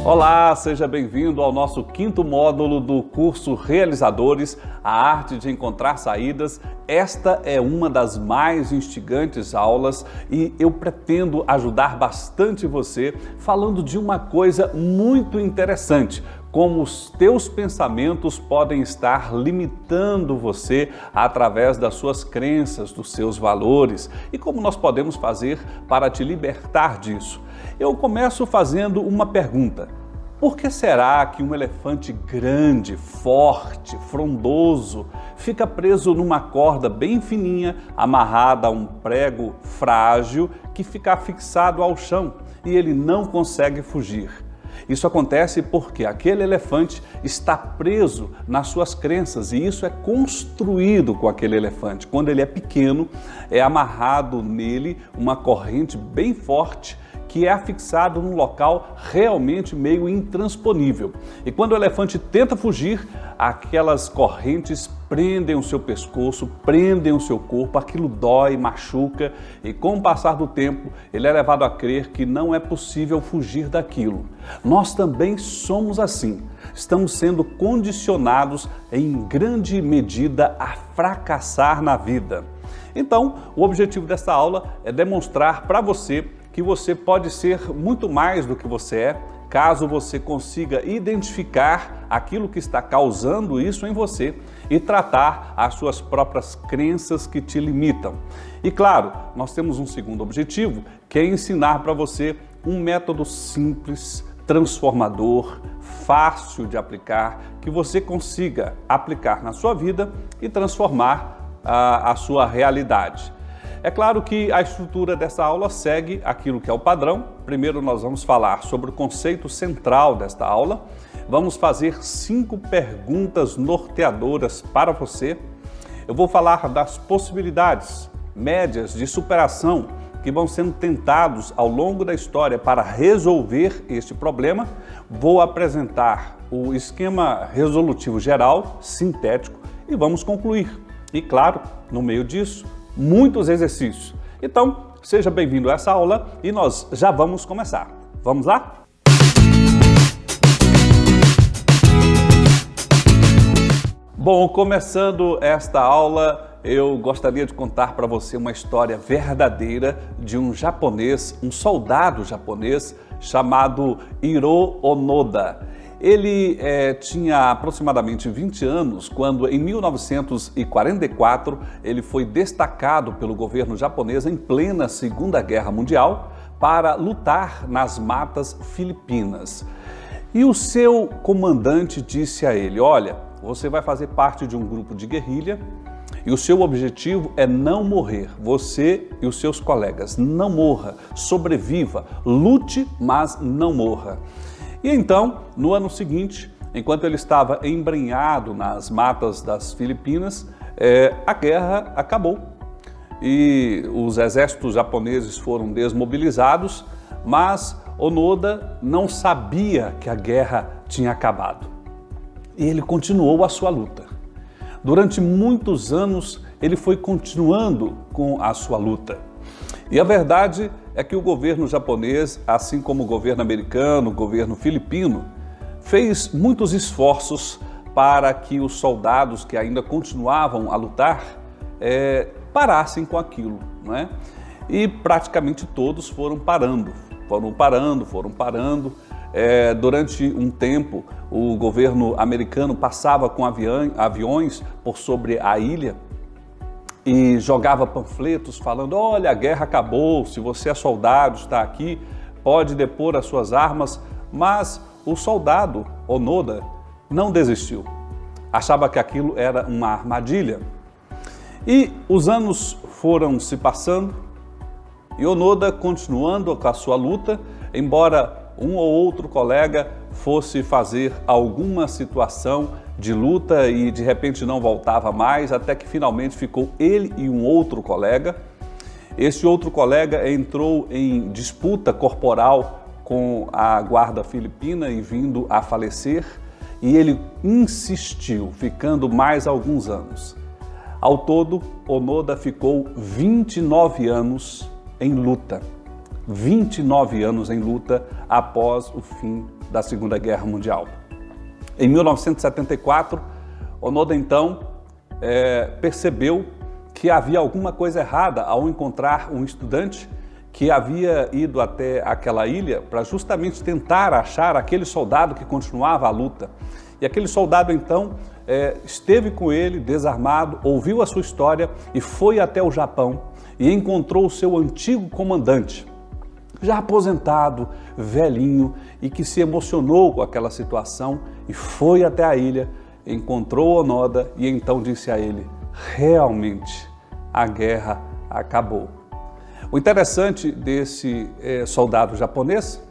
Olá, seja bem-vindo ao nosso quinto módulo do curso Realizadores, a arte de encontrar saídas. Esta é uma das mais instigantes aulas e eu pretendo ajudar bastante você falando de uma coisa muito interessante: como os teus pensamentos podem estar limitando você através das suas crenças, dos seus valores, e como nós podemos fazer para te libertar disso. Eu começo fazendo uma pergunta: por que será que um elefante grande, forte, frondoso, fica preso numa corda bem fininha, amarrada a um prego frágil que fica fixado ao chão e ele não consegue fugir? Isso acontece porque aquele elefante está preso nas suas crenças e isso é construído com aquele elefante. Quando ele é pequeno, é amarrado nele uma corrente bem forte que é afixado num local realmente meio intransponível. E quando o elefante tenta fugir, aquelas correntes prendem o seu pescoço, prendem o seu corpo, aquilo dói, machuca, e com o passar do tempo, ele é levado a crer que não é possível fugir daquilo. Nós também somos assim. Estamos sendo condicionados em grande medida a fracassar na vida. Então, o objetivo desta aula é demonstrar para você que você pode ser muito mais do que você é, caso você consiga identificar aquilo que está causando isso em você e tratar as suas próprias crenças que te limitam. E claro, nós temos um segundo objetivo, que é ensinar para você um método simples, transformador, fácil de aplicar, que você consiga aplicar na sua vida e transformar a sua realidade. É claro que a estrutura dessa aula segue aquilo que é o padrão. Primeiro nós vamos falar sobre o conceito central desta aula. Vamos fazer 5 perguntas norteadoras para você. Eu vou falar das possibilidades médias de superação que vão sendo tentados ao longo da história para resolver este problema. Vou apresentar o esquema resolutivo geral, sintético, e vamos concluir. E claro, no meio disso, muitos exercícios. Então, seja bem-vindo a essa aula e nós já vamos começar. Vamos lá? Bom, começando esta aula, eu gostaria de contar para você uma história verdadeira de um japonês, um soldado japonês chamado Hiro Onoda. Ele tinha aproximadamente 20 anos quando, em 1944, ele foi destacado pelo governo japonês em plena Segunda Guerra Mundial para lutar nas matas filipinas. E o seu comandante disse a ele: olha, você vai fazer parte de um grupo de guerrilha e o seu objetivo é não morrer, você e os seus colegas. Não morra, sobreviva, lute, mas não morra. E então, no ano seguinte, enquanto ele estava embrenhado nas matas das Filipinas, a guerra acabou e os exércitos japoneses foram desmobilizados, mas Onoda não sabia que a guerra tinha acabado. E ele continuou a sua luta. Durante muitos anos, ele foi continuando com a sua luta. E a verdade é que o governo japonês, assim como o governo americano, o governo filipino, fez muitos esforços para que os soldados que ainda continuavam a lutar parassem com aquilo, não é? E praticamente todos foram parando. Durante um tempo, o governo americano passava com aviões por sobre a ilha e jogava panfletos falando: olha, a guerra acabou, se você é soldado, está aqui, pode depor as suas armas. Mas o soldado Onoda não desistiu. Achava que aquilo era uma armadilha. E os anos foram se passando e Onoda continuando com a sua luta, embora um ou outro colega fosse fazer alguma situação de luta e de repente não voltava mais, até que finalmente ficou ele e um outro colega. Esse outro colega entrou em disputa corporal com a guarda filipina e vindo a falecer, e ele insistiu, ficando mais alguns anos. Ao todo, Onoda ficou 29 anos em luta, 29 anos em luta após o fim da Segunda Guerra Mundial. Em 1974, Onoda então percebeu que havia alguma coisa errada ao encontrar um estudante que havia ido até aquela ilha para justamente tentar achar aquele soldado que continuava a luta. E aquele soldado então esteve com ele desarmado, ouviu a sua história e foi até o Japão e encontrou o seu antigo comandante, já aposentado, velhinho, e que se emocionou com aquela situação e foi até a ilha, encontrou Onoda e então disse a ele: realmente a guerra acabou. O interessante desse soldado japonês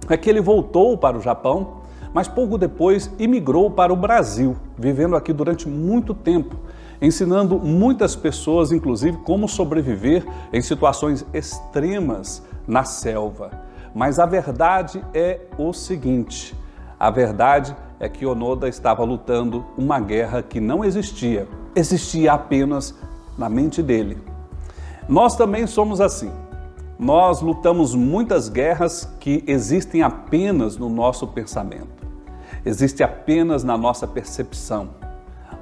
é que ele voltou para o Japão, mas pouco depois imigrou para o Brasil, vivendo aqui durante muito tempo, ensinando muitas pessoas, inclusive, como sobreviver em situações extremas na selva. Mas a verdade é o seguinte: a verdade é que Onoda estava lutando uma guerra que não existia, existia apenas na mente dele. Nós também somos assim. Nós lutamos muitas guerras que existem apenas no nosso pensamento, existem apenas na nossa percepção.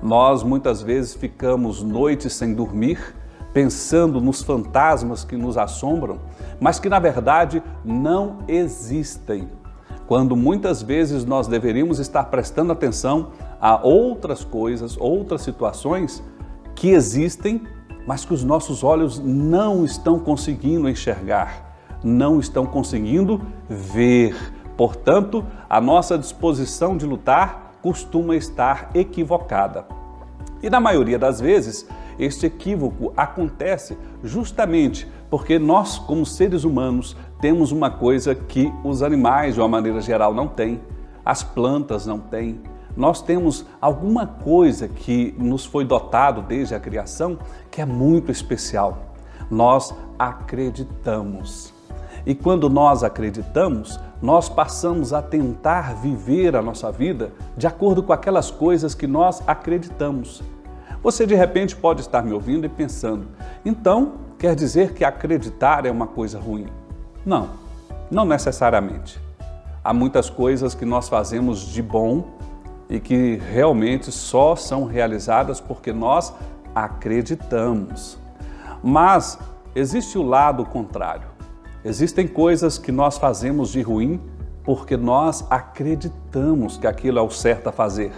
Nós muitas vezes ficamos noites sem dormir, pensando nos fantasmas que nos assombram, mas que na verdade não existem, quando muitas vezes nós deveríamos estar prestando atenção a outras coisas, outras situações que existem, mas que os nossos olhos não estão conseguindo enxergar, não estão conseguindo ver. Portanto, a nossa disposição de lutar costuma estar equivocada. E na maioria das vezes, este equívoco acontece justamente porque nós, como seres humanos, temos uma coisa que os animais, de uma maneira geral, não têm, as plantas não têm. Nós temos alguma coisa que nos foi dotado desde a criação que é muito especial. Nós acreditamos. E quando nós acreditamos, nós passamos a tentar viver a nossa vida de acordo com aquelas coisas que nós acreditamos. Você de repente pode estar me ouvindo e pensando: então quer dizer que acreditar é uma coisa ruim? Não, não necessariamente. Há muitas coisas que nós fazemos de bom e que realmente só são realizadas porque nós acreditamos. Mas existe o lado contrário. Existem coisas que nós fazemos de ruim porque nós acreditamos que aquilo é o certo a fazer.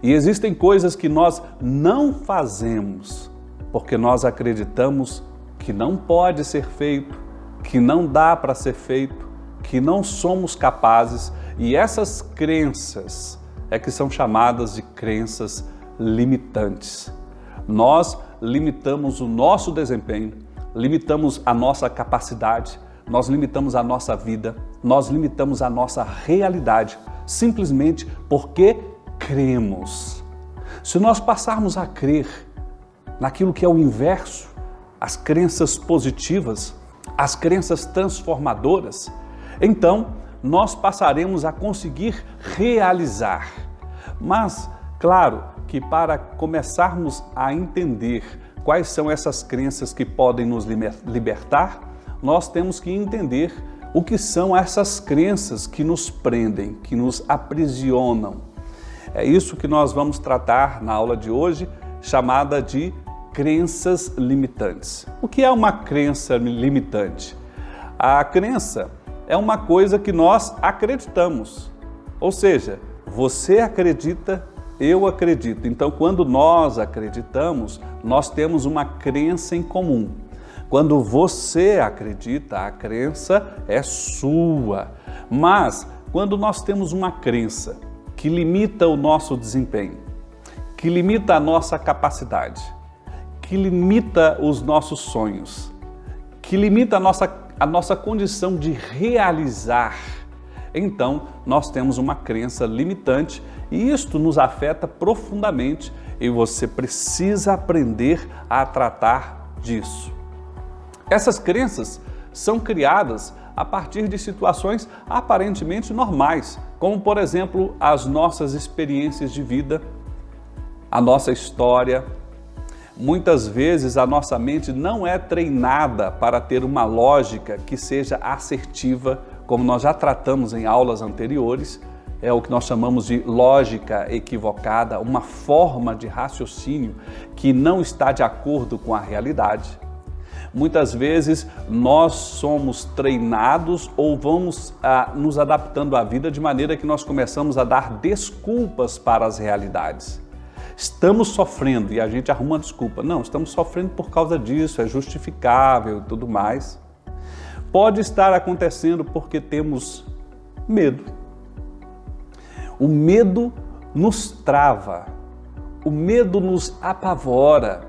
E existem coisas que nós não fazemos porque nós acreditamos que não pode ser feito, que não dá para ser feito, que não somos capazes, e essas crenças é que são chamadas de crenças limitantes. Nós limitamos o nosso desempenho, limitamos a nossa capacidade, nós limitamos a nossa vida, nós limitamos a nossa realidade, simplesmente porque cremos. Se nós passarmos a crer naquilo que é o inverso, as crenças positivas, as crenças transformadoras, então nós passaremos a conseguir realizar. Mas, claro, que para começarmos a entender quais são essas crenças que podem nos libertar, nós temos que entender o que são essas crenças que nos prendem, que nos aprisionam. É isso que nós vamos tratar na aula de hoje, chamada de crenças limitantes. O que é uma crença limitante? A crença é uma coisa que nós acreditamos, ou seja, você acredita, eu acredito. Então, quando nós acreditamos, nós temos uma crença em comum. Quando você acredita, a crença é sua. Mas, quando nós temos uma crença que limita o nosso desempenho, que limita a nossa capacidade, que limita os nossos sonhos, que limita a nossa condição de realizar, então nós temos uma crença limitante e isto nos afeta profundamente e você precisa aprender a tratar disso. Essas crenças são criadas a partir de situações aparentemente normais, como por exemplo as nossas experiências de vida, a nossa história, Muitas vezes a nossa mente não é treinada para ter uma lógica que seja assertiva, como nós já tratamos em aulas anteriores. É o que nós chamamos de lógica equivocada, uma forma de raciocínio que não está de acordo com a realidade. Muitas vezes nós somos treinados ou vamos nos adaptando à vida de maneira que nós começamos a dar desculpas para as realidades. Estamos sofrendo e a gente arruma desculpa. Não, estamos sofrendo por causa disso, é justificável e tudo mais. Pode estar acontecendo porque temos medo. O medo nos trava, o medo nos apavora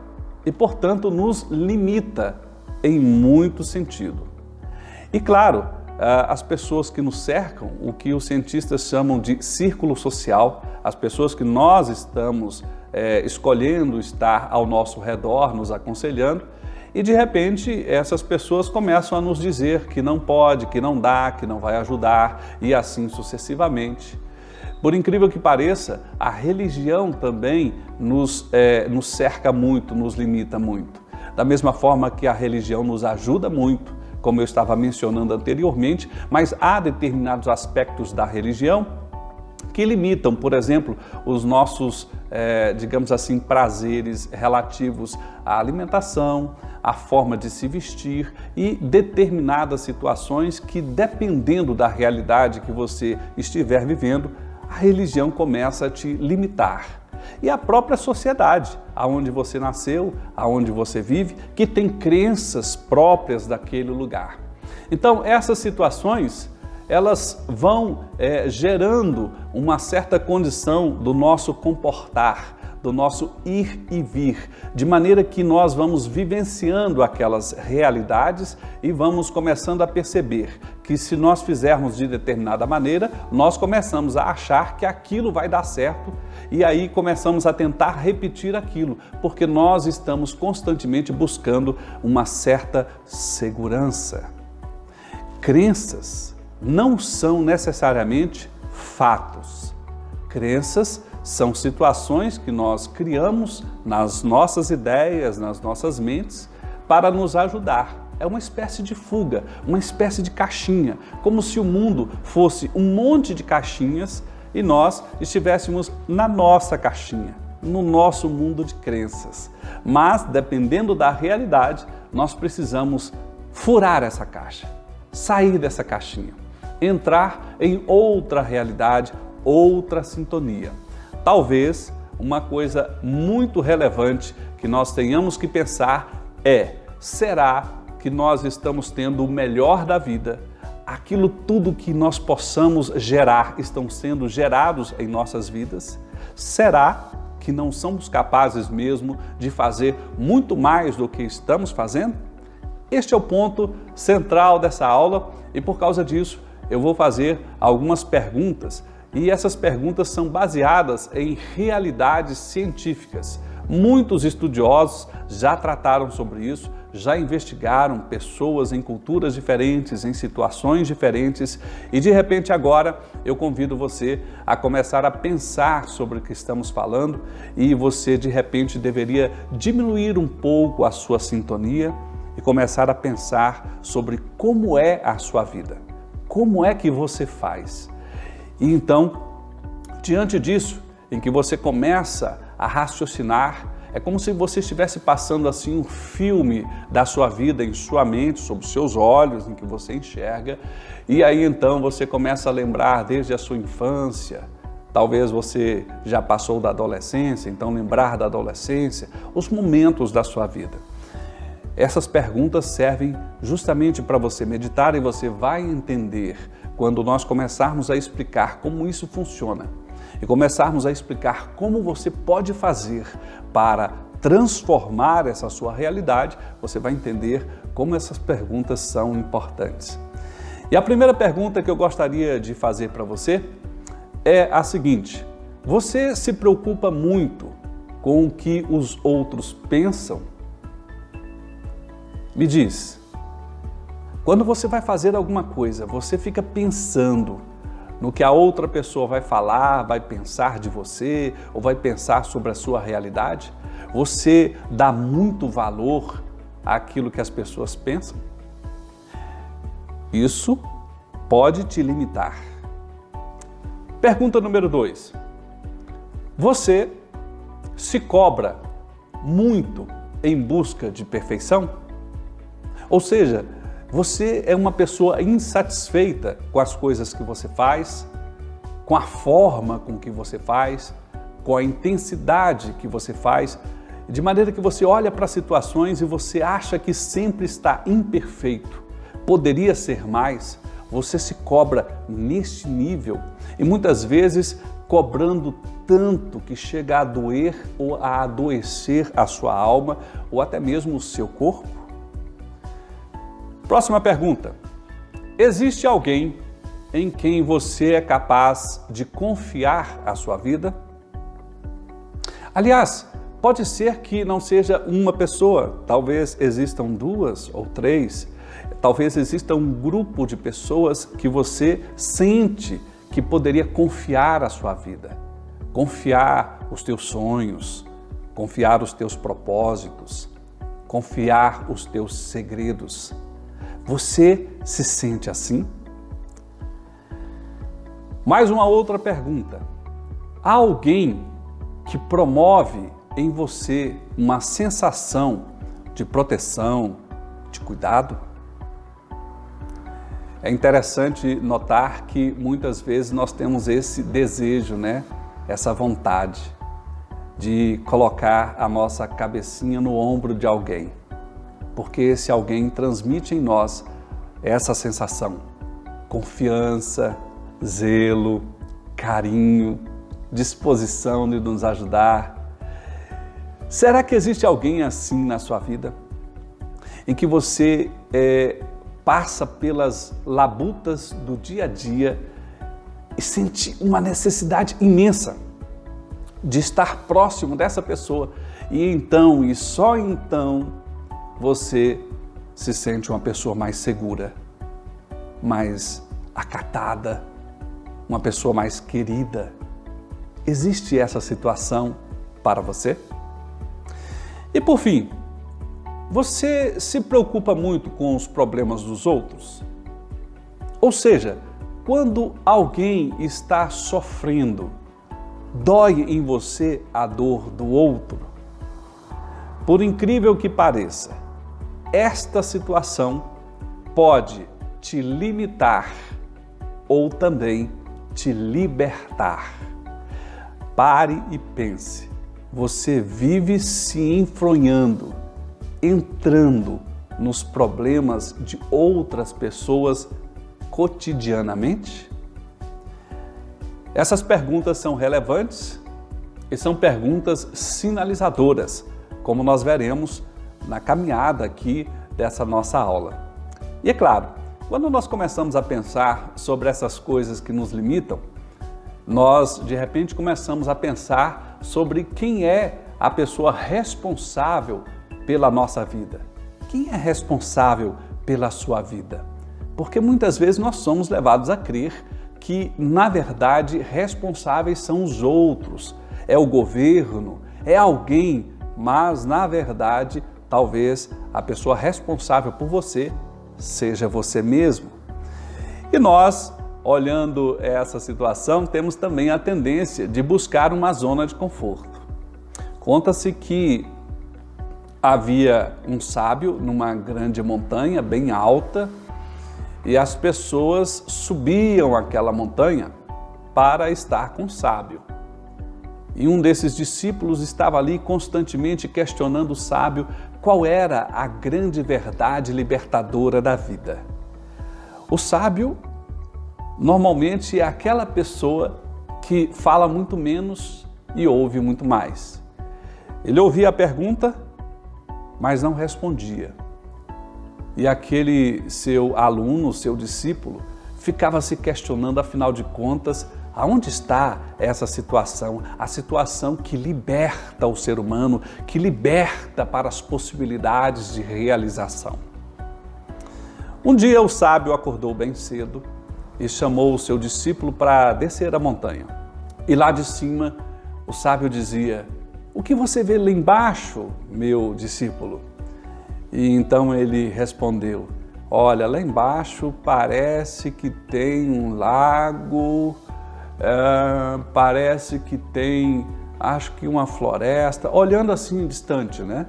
e, portanto, nos limita em muito sentido. E claro, as pessoas que nos cercam, o que os cientistas chamam de círculo social, as pessoas que nós estamos escolhendo estar ao nosso redor, nos aconselhando, e de repente essas pessoas começam a nos dizer que não pode, que não dá, que não vai ajudar e assim sucessivamente. Por incrível que pareça, a religião também nos cerca muito, nos limita muito. Da mesma forma que a religião nos ajuda muito, como eu estava mencionando anteriormente, mas há determinados aspectos da religião que limitam, por exemplo, os nossos, digamos assim, prazeres relativos à alimentação, à forma de se vestir e determinadas situações que, dependendo da realidade que você estiver vivendo, a religião começa a te limitar. E a própria sociedade, aonde você nasceu, aonde você vive, que tem crenças próprias daquele lugar. Então, essas situações, elas vão gerando uma certa condição do nosso comportar, do nosso ir e vir, de maneira que nós vamos vivenciando aquelas realidades e vamos começando a perceber que se nós fizermos de determinada maneira, nós começamos a achar que aquilo vai dar certo e aí começamos a tentar repetir aquilo, porque nós estamos constantemente buscando uma certa segurança. Crenças não são necessariamente fatos. Crenças são situações que nós criamos nas nossas ideias, nas nossas mentes, para nos ajudar. É uma espécie de fuga, uma espécie de caixinha, como se o mundo fosse um monte de caixinhas e nós estivéssemos na nossa caixinha, no nosso mundo de crenças. Mas, dependendo da realidade, nós precisamos furar essa caixa, sair dessa caixinha, entrar em outra realidade, outra sintonia. Talvez uma coisa muito relevante que nós tenhamos que pensar é: será que nós estamos tendo o melhor da vida? Aquilo tudo que nós possamos gerar estão sendo gerados em nossas vidas? Será que não somos capazes mesmo de fazer muito mais do que estamos fazendo? Este é o ponto central dessa aula e por causa disso eu vou fazer algumas perguntas. E essas perguntas são baseadas em realidades científicas. Muitos estudiosos já trataram sobre isso, já investigaram pessoas em culturas diferentes, em situações diferentes e de repente agora eu convido você a começar a pensar sobre o que estamos falando e você de repente deveria diminuir um pouco a sua sintonia e começar a pensar sobre como é a sua vida, como é que você faz. E então, diante disso, em que você começa a raciocinar, é como se você estivesse passando assim um filme da sua vida em sua mente, sob os seus olhos, em que você enxerga, e aí então você começa a lembrar desde a sua infância, talvez você já passou da adolescência, então lembrar da adolescência, os momentos da sua vida. Essas perguntas servem justamente para você meditar e você vai entender quando nós começarmos a explicar como isso funciona e começarmos a explicar como você pode fazer para transformar essa sua realidade, você vai entender como essas perguntas são importantes. E a primeira pergunta que eu gostaria de fazer para você é a seguinte: você se preocupa muito com o que os outros pensam? Me diz, quando você vai fazer alguma coisa, você fica pensando no que a outra pessoa vai falar, vai pensar de você ou vai pensar sobre a sua realidade? Você dá muito valor àquilo que as pessoas pensam? Isso pode te limitar. Pergunta número 2. Você se cobra muito em busca de perfeição? Ou seja, você é uma pessoa insatisfeita com as coisas que você faz, com a forma com que você faz, com a intensidade que você faz, de maneira que você olha para situações e você acha que sempre está imperfeito, poderia ser mais, você se cobra neste nível e muitas vezes cobrando tanto que chega a doer ou a adoecer a sua alma ou até mesmo o seu corpo? Próxima pergunta. Existe alguém em quem você é capaz de confiar a sua vida? Aliás, pode ser que não seja uma pessoa, talvez existam 2 ou 3, talvez exista um grupo de pessoas que você sente que poderia confiar a sua vida, confiar os teus sonhos, confiar os teus propósitos, confiar os teus segredos. Você se sente assim? Mais uma outra pergunta. Há alguém que promove em você uma sensação de proteção, de cuidado? É interessante notar que muitas vezes nós temos esse desejo, Essa vontade de colocar a nossa cabecinha no ombro de alguém, porque esse alguém transmite em nós essa sensação, confiança, zelo, carinho, disposição de nos ajudar. Será que existe alguém assim na sua vida? Em que você passa pelas labutas do dia a dia e sente uma necessidade imensa de estar próximo dessa pessoa e então, e só então, você se sente uma pessoa mais segura, mais acatada, uma pessoa mais querida? Existe essa situação para você? E por fim, você se preocupa muito com os problemas dos outros? Ou seja, quando alguém está sofrendo, dói em você a dor do outro? Por incrível que pareça, esta situação pode te limitar ou também te libertar. Pare e pense. Você vive se enfronhando, entrando nos problemas de outras pessoas cotidianamente? Essas perguntas são relevantes e são perguntas sinalizadoras, como nós veremos na caminhada aqui dessa nossa aula. E é claro, quando nós começamos a pensar sobre essas coisas que nos limitam, nós de repente começamos a pensar sobre quem é a pessoa responsável pela nossa vida. Quem é responsável pela sua vida? Porque muitas vezes nós somos levados a crer que, na verdade, responsáveis são os outros, é o governo, é alguém, mas, na verdade, talvez a pessoa responsável por você seja você mesmo. E nós, olhando essa situação, temos também a tendência de buscar uma zona de conforto. Conta-se que havia um sábio numa grande montanha bem alta e as pessoas subiam aquela montanha para estar com o sábio. E um desses discípulos estava ali constantemente questionando o sábio qual era a grande verdade libertadora da vida. O sábio normalmente é aquela pessoa que fala muito menos e ouve muito mais. Ele ouvia a pergunta, mas não respondia. E aquele seu aluno, seu discípulo, ficava se questionando, afinal de contas, aonde está essa situação? A situação que liberta o ser humano, que liberta para as possibilidades de realização. Um dia o sábio acordou bem cedo, e chamou o seu discípulo para descer a montanha. E lá de cima, o sábio dizia: "O que você vê lá embaixo, meu discípulo?" E então ele respondeu: "Olha, lá embaixo parece que tem um lago, parece que tem, acho que uma floresta", olhando assim distante, né?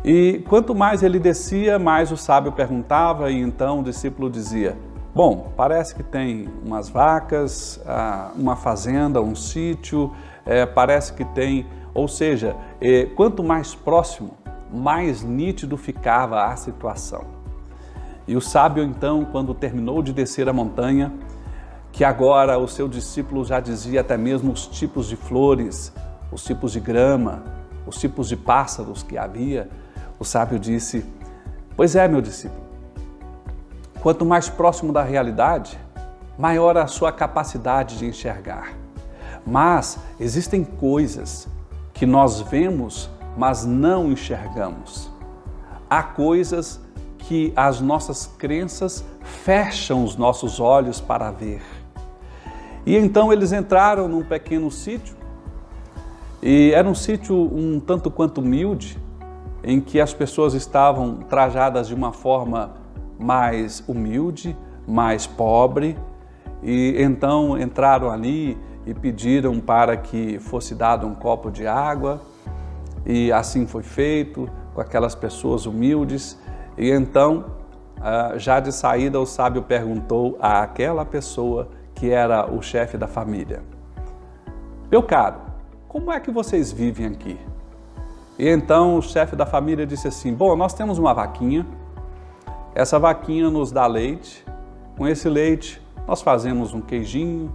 E quanto mais ele descia, mais o sábio perguntava, e então o discípulo dizia: "Bom, parece que tem umas vacas, uma fazenda, um sítio, parece que tem..." Ou seja, quanto mais próximo, mais nítido ficava a situação. E o sábio então, quando terminou de descer a montanha, que agora o seu discípulo já dizia até mesmo os tipos de flores, os tipos de grama, os tipos de pássaros que havia, o sábio disse: "Pois é, meu discípulo, quanto mais próximo da realidade, maior a sua capacidade de enxergar. Mas existem coisas que nós vemos, mas não enxergamos. Há coisas que as nossas crenças fecham os nossos olhos para ver." E então eles entraram num pequeno sítio, e era um sítio um tanto quanto humilde, em que as pessoas estavam trajadas de uma forma mais humilde, mais pobre, e então entraram ali e pediram para que fosse dado um copo de água, e assim foi feito com aquelas pessoas humildes. E então, já de saída, o sábio perguntou àquela pessoa que era o chefe da família: "Meu caro, como é que vocês vivem aqui?" E então o chefe da família disse assim: "Bom, nós temos uma vaquinha, essa vaquinha nos dá leite, com esse leite nós fazemos um queijinho,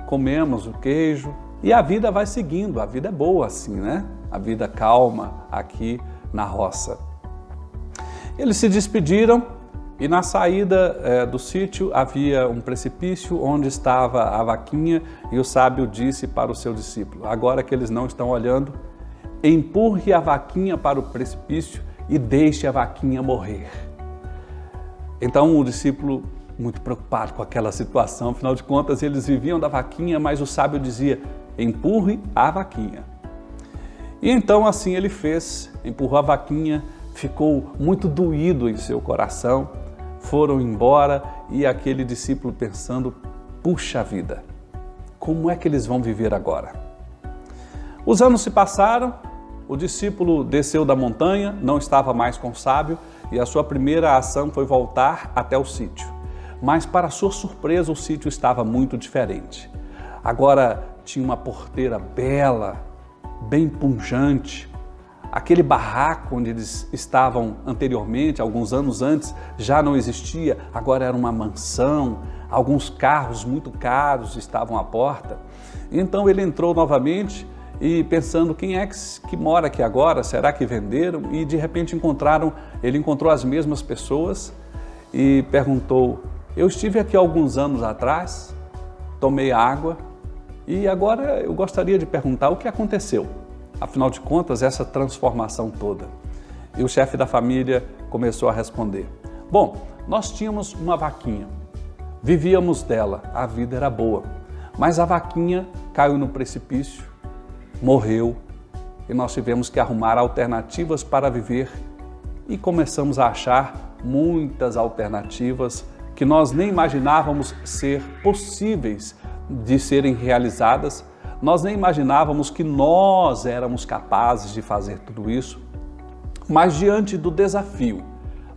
comemos o queijo e a vida vai seguindo, a vida é boa assim, né? A vida calma aqui na roça." Eles se despediram e na saída do sítio havia um precipício onde estava a vaquinha, e o sábio disse para o seu discípulo: "Agora que eles não estão olhando, empurre a vaquinha para o precipício e deixe a vaquinha morrer." Então o discípulo, muito preocupado com aquela situação, afinal de contas eles viviam da vaquinha, mas o sábio dizia: "Empurre a vaquinha." E então assim ele fez, empurrou a vaquinha, ficou muito doído em seu coração, foram embora, e aquele discípulo pensando: "Puxa vida, como é que eles vão viver agora?" Os anos se passaram, o discípulo desceu da montanha, não estava mais com o sábio, e a sua primeira ação foi voltar até o sítio. Mas para sua surpresa, o sítio estava muito diferente. Agora tinha uma porteira bela, bem pujante. Aquele barraco onde eles estavam anteriormente, alguns anos antes, já não existia, agora era uma mansão, alguns carros muito caros estavam à porta. Então ele entrou novamente e pensando: quem é que mora aqui agora? Será que venderam? E de repente ele encontrou as mesmas pessoas e perguntou: "Eu estive aqui alguns anos atrás, tomei água e agora eu gostaria de perguntar o que aconteceu. Afinal de contas, essa transformação toda." E o chefe da família começou a responder: "Bom, nós tínhamos uma vaquinha, vivíamos dela, a vida era boa, mas a vaquinha caiu no precipício, morreu, e nós tivemos que arrumar alternativas para viver, e começamos a achar muitas alternativas que nós nem imaginávamos ser possíveis de serem realizadas. Nós nem imaginávamos que nós éramos capazes de fazer tudo isso, mas diante do desafio,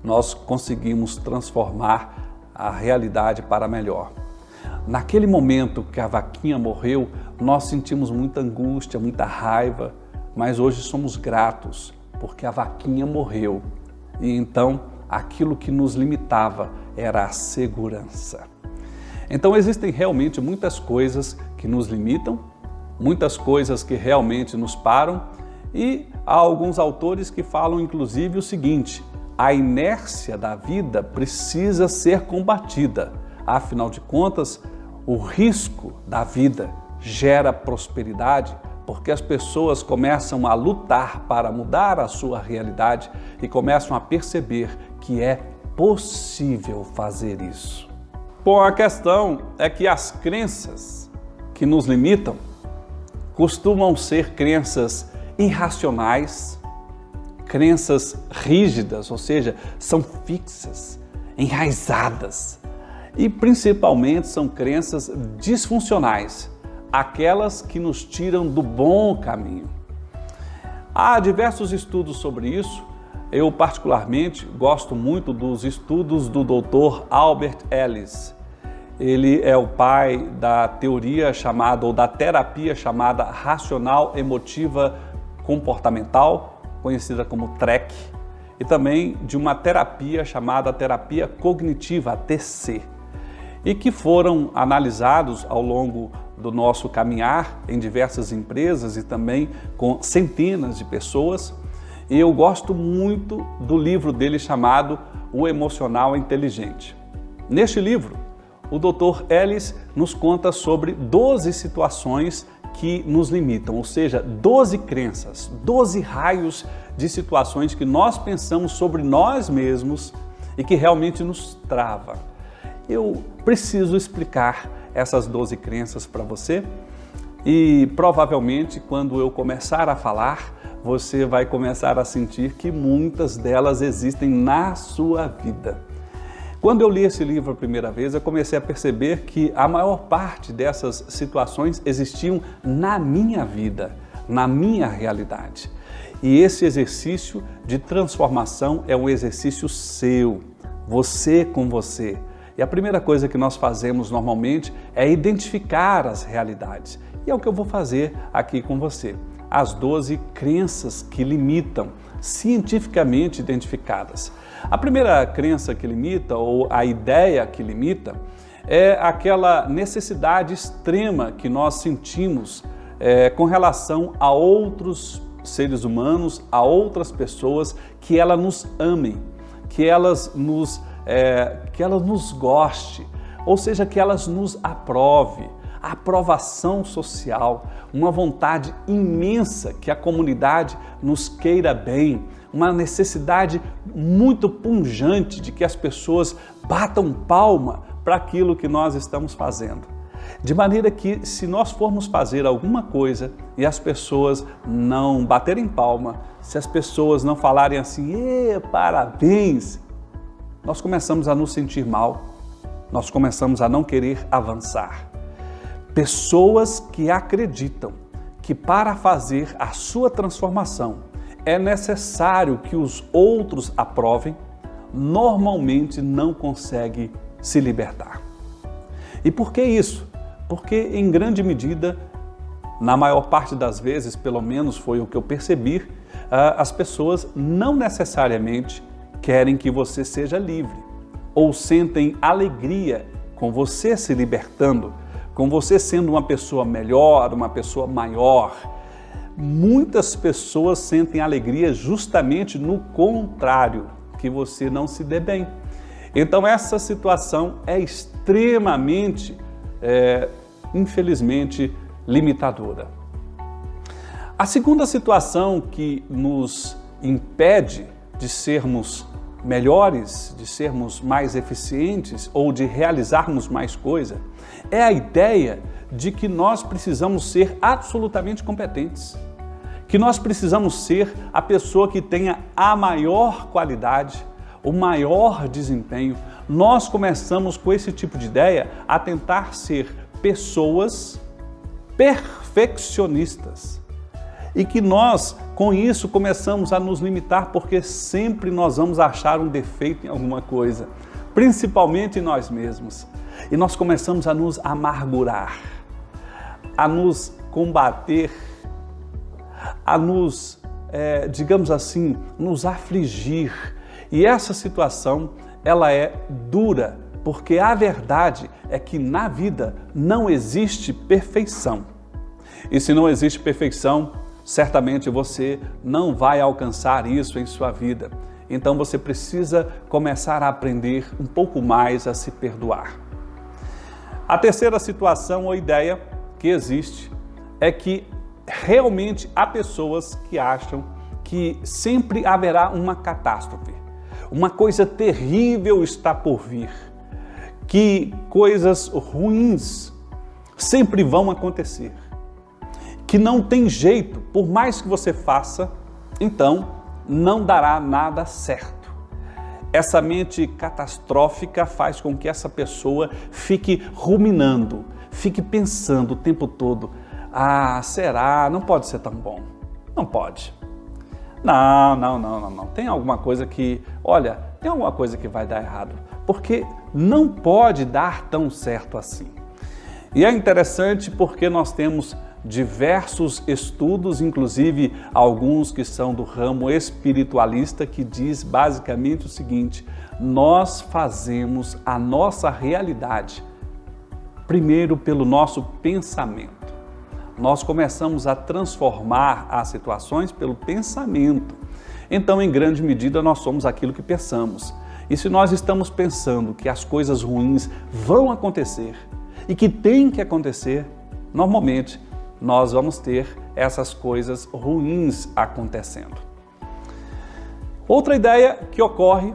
nós conseguimos transformar a realidade para melhor. Naquele momento que a vaquinha morreu, nós sentimos muita angústia, muita raiva, mas hoje somos gratos, porque a vaquinha morreu. E então, aquilo que nos limitava era a segurança." Então existem realmente muitas coisas que nos limitam, muitas coisas que realmente nos param, e há alguns autores que falam inclusive o seguinte: a inércia da vida precisa ser combatida. Afinal de contas, o risco da vida gera prosperidade, porque as pessoas começam a lutar para mudar a sua realidade e começam a perceber que é possível fazer isso. Bom, a questão é que as crenças que nos limitam costumam ser crenças irracionais, crenças rígidas, ou seja, são fixas, enraizadas e principalmente são crenças disfuncionais, aquelas que nos tiram do bom caminho. Há diversos estudos sobre isso. Eu particularmente gosto muito dos estudos do Dr. Albert Ellis. Ele é o pai da teoria chamada, ou da terapia chamada racional emotiva comportamental, conhecida como TREC, e também de uma terapia chamada terapia cognitiva, TC, e que foram analisados ao longo do nosso caminhar em diversas empresas e também com centenas de pessoas. E eu gosto muito do livro dele chamado O Emocional Inteligente. Neste livro, o Dr. Ellis nos conta sobre 12 situações que nos limitam, ou seja, 12 crenças, 12 raios de situações que nós pensamos sobre nós mesmos e que realmente nos trava. Eu preciso explicar essas 12 crenças para você e provavelmente quando eu começar a falar, você vai começar a sentir que muitas delas existem na sua vida. Quando eu li esse livro a primeira vez, eu comecei a perceber que a maior parte dessas situações existiam na minha vida, na minha realidade. E esse exercício de transformação é um exercício seu, você com você. E a primeira coisa que nós fazemos normalmente é identificar as realidades. E é o que eu vou fazer aqui com você. As 12 crenças que limitam, cientificamente identificadas. A primeira crença que limita, ou a ideia que limita, é aquela necessidade extrema que nós sentimos com relação a outros seres humanos, a outras pessoas, que elas nos amem, que elas nos gostem, ou seja, que elas nos aprovem. A aprovação social, uma vontade imensa que a comunidade nos queira bem, uma necessidade muito pungente de que as pessoas batam palma para aquilo que nós estamos fazendo. De maneira que, se nós formos fazer alguma coisa e as pessoas não baterem palma, se as pessoas não falarem assim, parabéns, nós começamos a nos sentir mal, nós começamos a não querer avançar. Pessoas que acreditam que para fazer a sua transformação é necessário que os outros aprovem, normalmente não conseguem se libertar. E por que isso? Porque em grande medida, na maior parte das vezes, pelo menos foi o que eu percebi, as pessoas não necessariamente querem que você seja livre ou sentem alegria com você se libertando, com você sendo uma pessoa melhor, uma pessoa maior. Muitas pessoas sentem alegria justamente no contrário, que você não se dê bem. Então essa situação é extremamente, infelizmente, limitadora. A segunda situação que nos impede de sermos melhores, de sermos mais eficientes ou de realizarmos mais coisa, é a ideia de que nós precisamos ser absolutamente competentes, que nós precisamos ser a pessoa que tenha a maior qualidade, o maior desempenho. Nós começamos com esse tipo de ideia a tentar ser pessoas perfeccionistas. E que nós, com isso, começamos a nos limitar porque sempre nós vamos achar um defeito em alguma coisa, principalmente em nós mesmos. E nós começamos a nos amargurar, a nos combater, a nos, digamos assim, nos afligir. E essa situação, ela é dura, porque a verdade é que na vida não existe perfeição. E se não existe perfeição, certamente você não vai alcançar isso em sua vida. Então você precisa começar a aprender um pouco mais a se perdoar. A terceira situação ou ideia que existe é que realmente há pessoas que acham que sempre haverá uma catástrofe. uma coisa terrível está por vir, que coisas ruins sempre vão acontecer, que não tem jeito, por mais que você faça, então não dará nada certo. Essa mente catastrófica faz com que essa pessoa fique ruminando, fique pensando o tempo todo: ah, será? Não pode ser tão bom. Não pode. Não. Tem alguma coisa que, olha, tem alguma coisa que vai dar errado, porque não pode dar tão certo assim. E é interessante porque nós temos diversos estudos, inclusive alguns que são do ramo espiritualista, que diz basicamente o seguinte: nós fazemos a nossa realidade primeiro pelo nosso pensamento. Nós começamos a transformar as situações pelo pensamento. Então, em grande medida, nós somos aquilo que pensamos. E se nós estamos pensando que as coisas ruins vão acontecer e que tem que acontecer, normalmente nós vamos ter essas coisas ruins acontecendo. Outra ideia que ocorre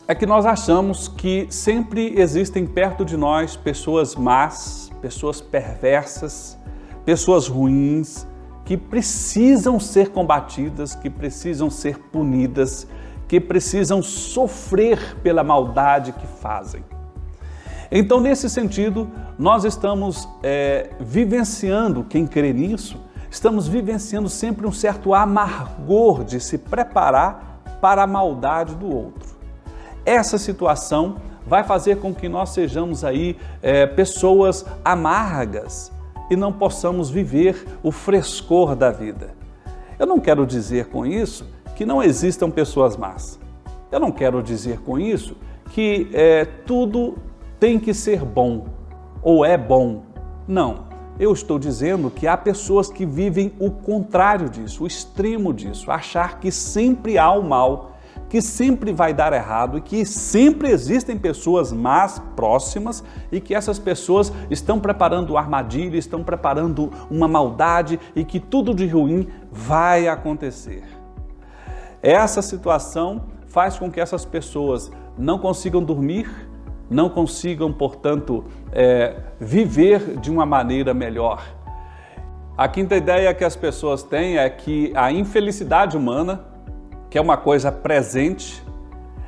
é que nós achamos que sempre existem perto de nós pessoas más, pessoas perversas, pessoas ruins, que precisam ser combatidas, que precisam ser punidas, que precisam sofrer pela maldade que fazem. Então, nesse sentido, nós estamos vivenciando, quem crê nisso, estamos vivenciando sempre um certo amargor de se preparar para a maldade do outro. Essa situação vai fazer com que nós sejamos aí pessoas amargas e não possamos viver o frescor da vida. Eu não quero dizer com isso que não existam pessoas más. Eu não quero dizer com isso que tudo tem que ser bom ou é bom. Não, eu estou dizendo que há pessoas que vivem o contrário disso, o extremo disso, achar que sempre há o mal, que sempre vai dar errado e que sempre existem pessoas más próximas e que essas pessoas estão preparando armadilha, estão preparando uma maldade e que tudo de ruim vai acontecer. Essa situação faz com que essas pessoas não consigam dormir, não consigam, portanto, viver de uma maneira melhor. A quinta ideia que as pessoas têm é que a infelicidade humana, que é uma coisa presente,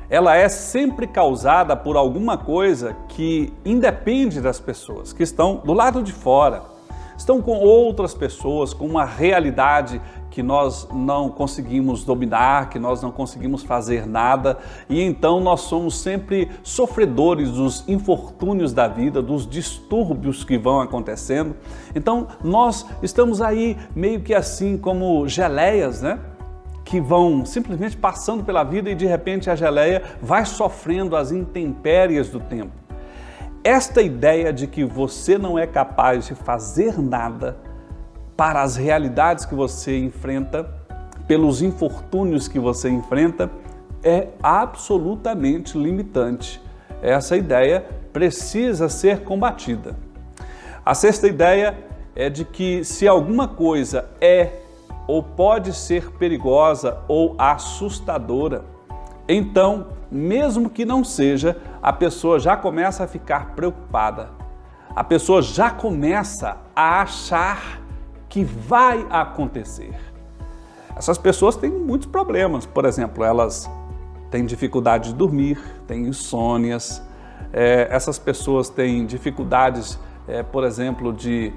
ela é sempre causada por alguma coisa que independe das pessoas, que estão do lado de fora, estão com outras pessoas, com uma realidade que nós não conseguimos dominar, que nós não conseguimos fazer nada, e então nós somos sempre sofredores dos infortúnios da vida, dos distúrbios que vão acontecendo. Então nós estamos aí meio que assim como geleias, né? Que vão simplesmente passando pela vida e de repente a geleia vai sofrendo as intempéries do tempo. Esta ideia de que você não é capaz de fazer nada para as realidades que você enfrenta, pelos infortúnios que você enfrenta, é absolutamente limitante. Essa ideia precisa ser combatida. A sexta ideia é de que se alguma coisa é ou pode ser perigosa ou assustadora, então, mesmo que não seja, a pessoa já começa a ficar preocupada. A pessoa já começa a achar que vai acontecer. Essas pessoas têm muitos problemas. Por exemplo, elas têm dificuldade de dormir, têm insônias. Essas pessoas têm dificuldades, por exemplo, de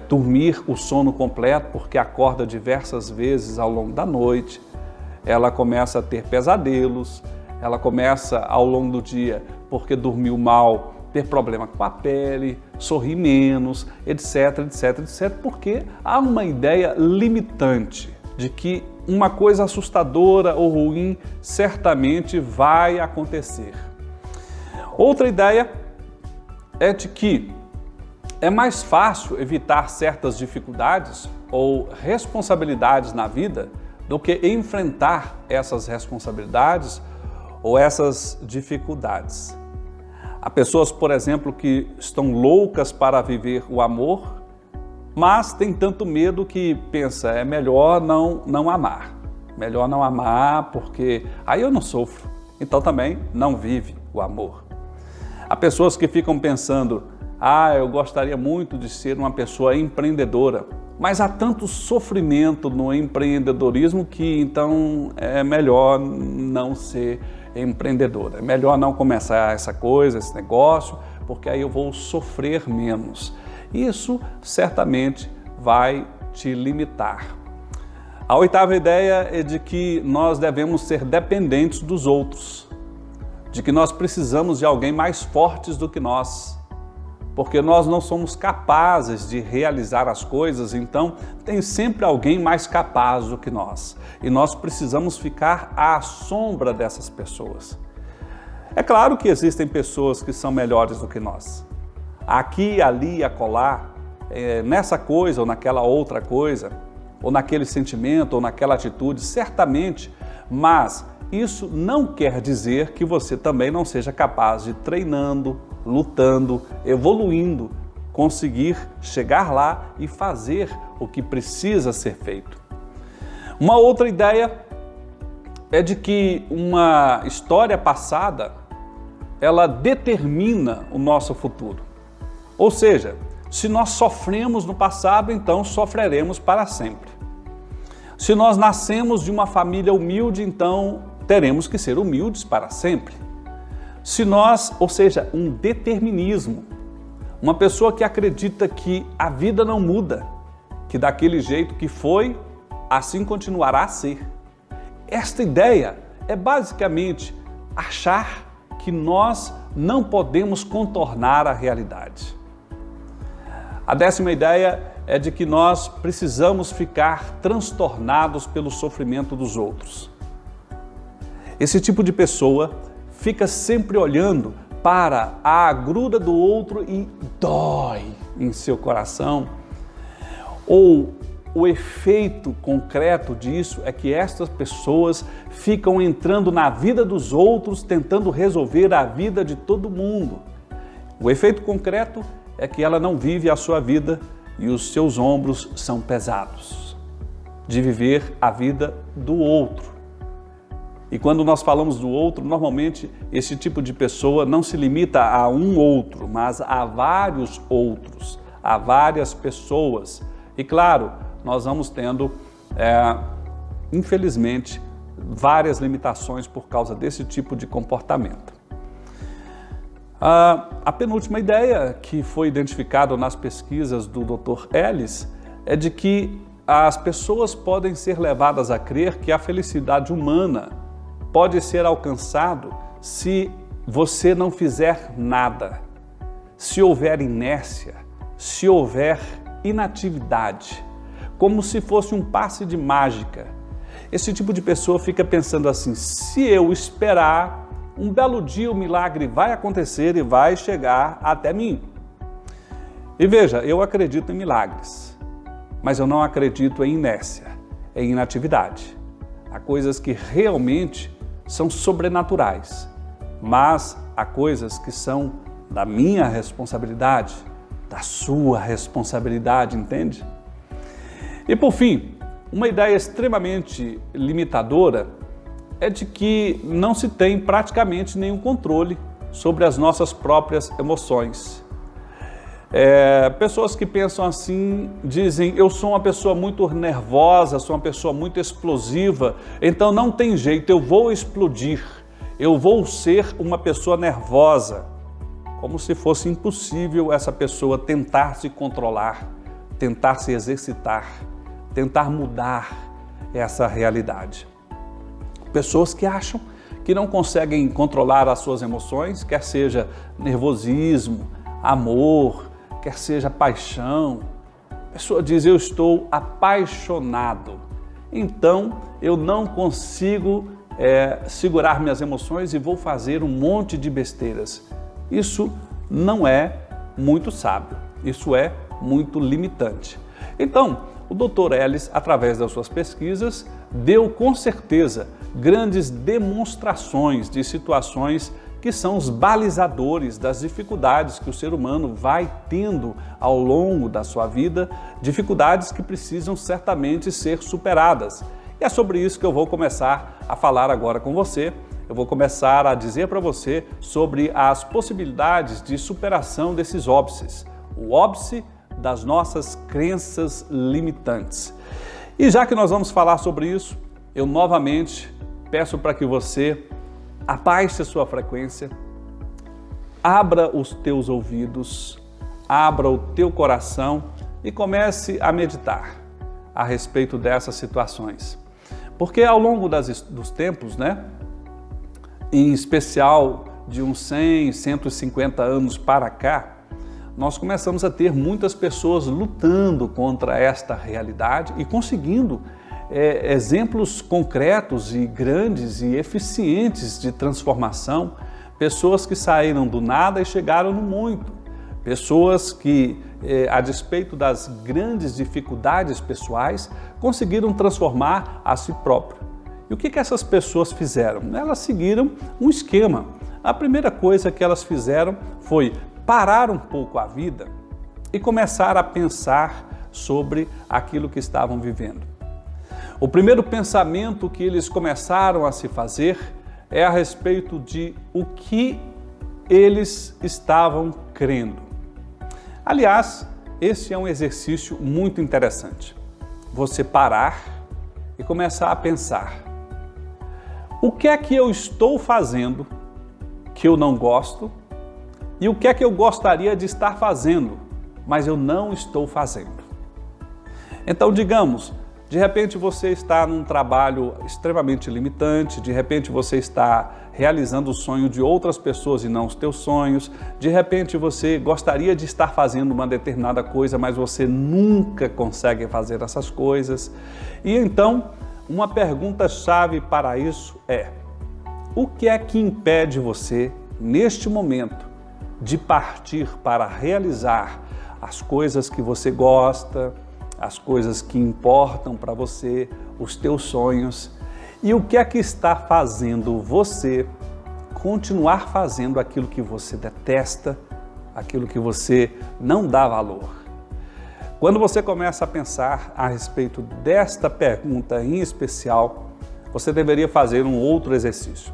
dormir o sono completo, porque acorda diversas vezes ao longo da noite. Ela começa a ter pesadelos, ela começa ao longo do dia, porque dormiu mal, ter problema com a pele, sorrir menos, etc, porque há uma ideia limitante de que uma coisa assustadora ou ruim certamente vai acontecer. Outra ideia é de que é mais fácil evitar certas dificuldades ou responsabilidades na vida do que enfrentar essas responsabilidades ou essas dificuldades. Há pessoas, por exemplo, que estão loucas para viver o amor, mas tem tanto medo que pensa, é melhor não amar. Melhor não amar porque aí eu não sofro. então também não vive o amor. Há pessoas que ficam pensando, eu gostaria muito de ser uma pessoa empreendedora, mas há tanto sofrimento no empreendedorismo que então é melhor não ser empreendedora, é melhor não começar essa coisa, esse negócio, porque aí eu vou sofrer menos. Isso certamente vai te limitar. A oitava ideia é de que nós devemos ser dependentes dos outros, de que nós precisamos de alguém mais forte do que nós, porque nós não somos capazes de realizar as coisas, então tem sempre alguém mais capaz do que nós. E nós precisamos ficar à sombra dessas pessoas. É claro que existem pessoas que são melhores do que nós. Aqui, ali, acolá, nessa coisa ou naquela outra coisa, ou naquele sentimento ou naquela atitude, certamente, mas isso não quer dizer que você também não seja capaz de treinando, lutando, evoluindo, conseguir chegar lá e fazer o que precisa ser feito. Uma outra ideia é de que uma história passada, ela determina o nosso futuro. Ou seja, se nós sofremos no passado, então sofreremos para sempre. Se nós nascemos de uma família humilde, então teremos que ser humildes para sempre. Se nós, ou seja, um determinismo, uma pessoa que acredita que a vida não muda, que daquele jeito que foi, assim continuará a ser. Esta ideia é basicamente achar que nós não podemos contornar a realidade. A 10ª ideia é de que nós precisamos ficar transtornados pelo sofrimento dos outros. Esse tipo de pessoa fica sempre olhando para a agruda do outro e dói em seu coração. Ou o efeito concreto disso é que estas pessoas ficam entrando na vida dos outros, tentando resolver a vida de todo mundo. O efeito concreto é que ela não vive a sua vida e os seus ombros são pesados de viver a vida do outro. E quando nós falamos do outro, normalmente esse tipo de pessoa não se limita a um outro, mas a vários outros, a várias pessoas. E claro, nós vamos tendo, infelizmente, várias limitações por causa desse tipo de comportamento. A penúltima ideia que foi identificada nas pesquisas do Dr. Ellis é de que as pessoas podem ser levadas a crer que a felicidade humana pode ser alcançado se você não fizer nada, se houver inércia, se houver inatividade, como se fosse um passe de mágica. Esse tipo de pessoa fica pensando assim, se eu esperar, um belo dia o milagre vai acontecer e vai chegar até mim. E veja, eu acredito em milagres, mas eu não acredito em inércia, em inatividade. Há coisas que realmente são sobrenaturais, mas há coisas que são da minha responsabilidade, da sua responsabilidade, entende? E por fim, uma ideia extremamente limitadora é de que não se tem praticamente nenhum controle sobre as nossas próprias emoções. Pessoas que pensam assim, dizem, eu sou uma pessoa muito nervosa, sou uma pessoa muito explosiva, então não tem jeito, eu vou explodir, eu vou ser uma pessoa nervosa. Como se fosse impossível essa pessoa tentar se controlar, tentar se exercitar, tentar mudar essa realidade. Pessoas que acham que não conseguem controlar as suas emoções, quer seja nervosismo, amor, quer seja paixão. A pessoa diz, eu estou apaixonado, então eu não consigo segurar minhas emoções e vou fazer um monte de besteiras. Isso não é muito sábio, isso é muito limitante. Então, o Dr. Ellis, através das suas pesquisas, deu com certeza grandes demonstrações de situações que são os balizadores das dificuldades que o ser humano vai tendo ao longo da sua vida, dificuldades que precisam certamente ser superadas. E é sobre isso que eu vou começar a falar agora com você eu vou começar a dizer para você sobre as possibilidades de superação desses óbices, o óbice das nossas crenças limitantes. E já que nós vamos falar sobre isso, eu novamente peço para que você abaixe a sua frequência, abra os teus ouvidos, abra o teu coração e comece a meditar a respeito dessas situações. Porque ao longo dos tempos, em especial de uns 100, 150 anos para cá, nós começamos a ter muitas pessoas lutando contra esta realidade e conseguindo exemplos concretos e grandes e eficientes de transformação, pessoas que saíram do nada e chegaram no muito, pessoas que, a despeito das grandes dificuldades pessoais, conseguiram transformar a si próprio. E o que essas pessoas fizeram? Elas seguiram um esquema. A primeira coisa que elas fizeram foi parar um pouco a vida e começar a pensar sobre aquilo que estavam vivendo. O primeiro pensamento que eles começaram a se fazer é a respeito de o que eles estavam crendo. Aliás, esse é um exercício muito interessante. Você parar e começar a pensar: o que é que eu estou fazendo que eu não gosto? E o que é que eu gostaria de estar fazendo, mas eu não estou fazendo? Então, digamos, de repente você está num trabalho extremamente limitante, de repente você está realizando o sonho de outras pessoas e não os teus sonhos, de repente você gostaria de estar fazendo uma determinada coisa, mas você nunca consegue fazer essas coisas. E então, uma pergunta-chave para isso é: o que é que impede você, neste momento, de partir para realizar as coisas que você gosta, as coisas que importam para você, os teus sonhos? E o que é que está fazendo você continuar fazendo aquilo que você detesta, aquilo que você não dá valor? Quando você começa a pensar a respeito desta pergunta em especial, você deveria fazer um outro exercício.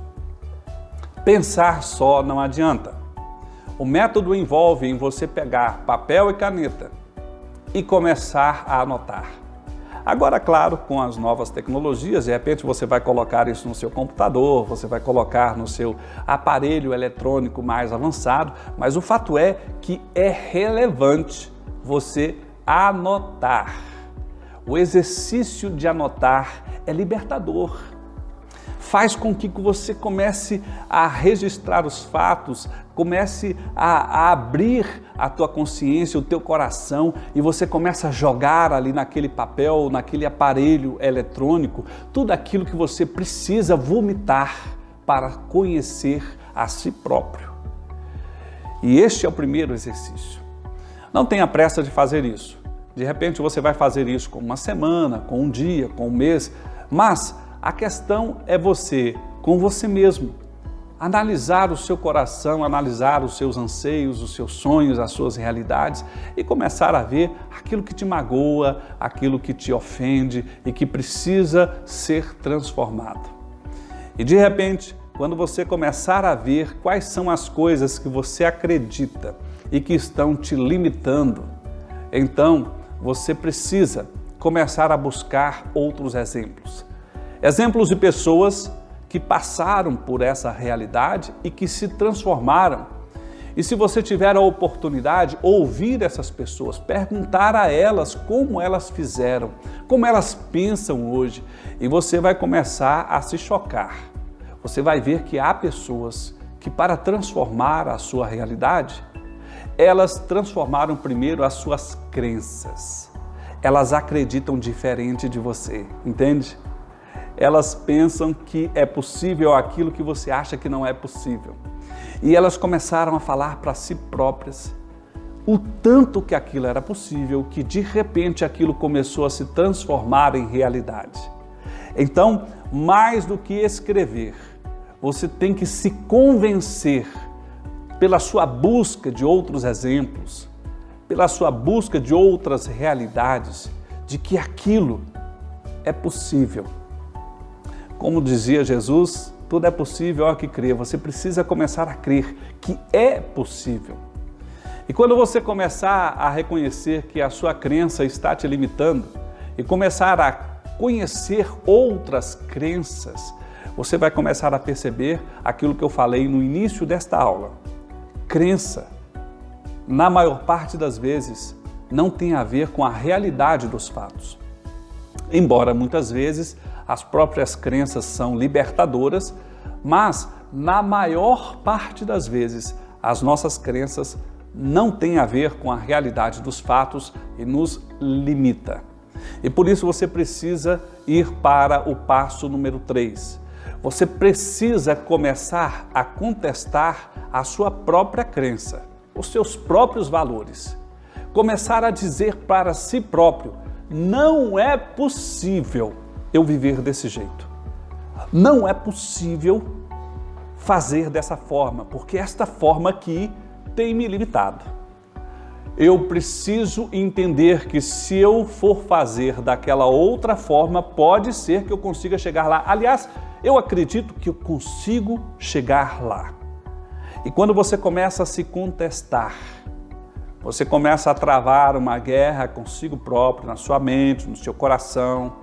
Pensar só não adianta. O método envolve em você pegar papel e caneta e começar a anotar. Agora, claro, com as novas tecnologias, de repente você vai colocar isso no seu computador, você vai colocar no seu aparelho eletrônico mais avançado, mas o fato é que é relevante você anotar. O exercício de anotar é libertador. Faz com que você comece a registrar os fatos, comece a abrir a tua consciência, o teu coração, e você começa a jogar ali naquele papel, naquele aparelho eletrônico, tudo aquilo que você precisa vomitar para conhecer a si próprio. E este é o primeiro exercício. Não tenha pressa de fazer isso. De repente você vai fazer isso com uma semana, com um dia, com um mês, mas a questão é você, com você mesmo, analisar o seu coração, analisar os seus anseios, os seus sonhos, as suas realidades e começar a ver aquilo que te magoa, aquilo que te ofende e que precisa ser transformado. E de repente, quando você começar a ver quais são as coisas que você acredita e que estão te limitando, então você precisa começar a buscar outros exemplos. Exemplos de pessoas que passaram por essa realidade e que se transformaram. E se você tiver a oportunidade, ouvir essas pessoas, perguntar a elas como elas fizeram, como elas pensam hoje, e você vai começar a se chocar. Você vai ver que há pessoas que, para transformar a sua realidade, elas transformaram primeiro as suas crenças. Elas acreditam diferente de você, entende? Elas pensam que é possível aquilo que você acha que não é possível. E elas começaram a falar para si próprias o tanto que aquilo era possível, que de repente aquilo começou a se transformar em realidade. Então, mais do que escrever, você tem que se convencer pela sua busca de outros exemplos, pela sua busca de outras realidades, de que aquilo é possível. Como dizia Jesus, Tudo é possível ao que crê. Você precisa começar a crer que é possível. E quando você começar a reconhecer que a sua crença está te limitando e começar a conhecer outras crenças, você vai começar a perceber aquilo que eu falei no início desta aula. Crença, na maior parte das vezes, não tem a ver com a realidade dos fatos. Embora muitas vezes as próprias crenças são libertadoras, mas na maior parte das vezes as nossas crenças não têm a ver com a realidade dos fatos e nos limita. E por isso você precisa ir para o passo número 3. Você precisa começar a contestar a sua própria crença, os seus próprios valores. Começar a dizer para si próprio: não é possível eu viver desse jeito. Não é possível fazer dessa forma, porque esta forma aqui tem me limitado. Eu preciso entender que se eu for fazer daquela outra forma, pode ser que eu consiga chegar lá. Aliás, eu acredito que eu consigo chegar lá. E quando você começa a se contestar, você começa a travar uma guerra consigo próprio, na sua mente, no seu coração.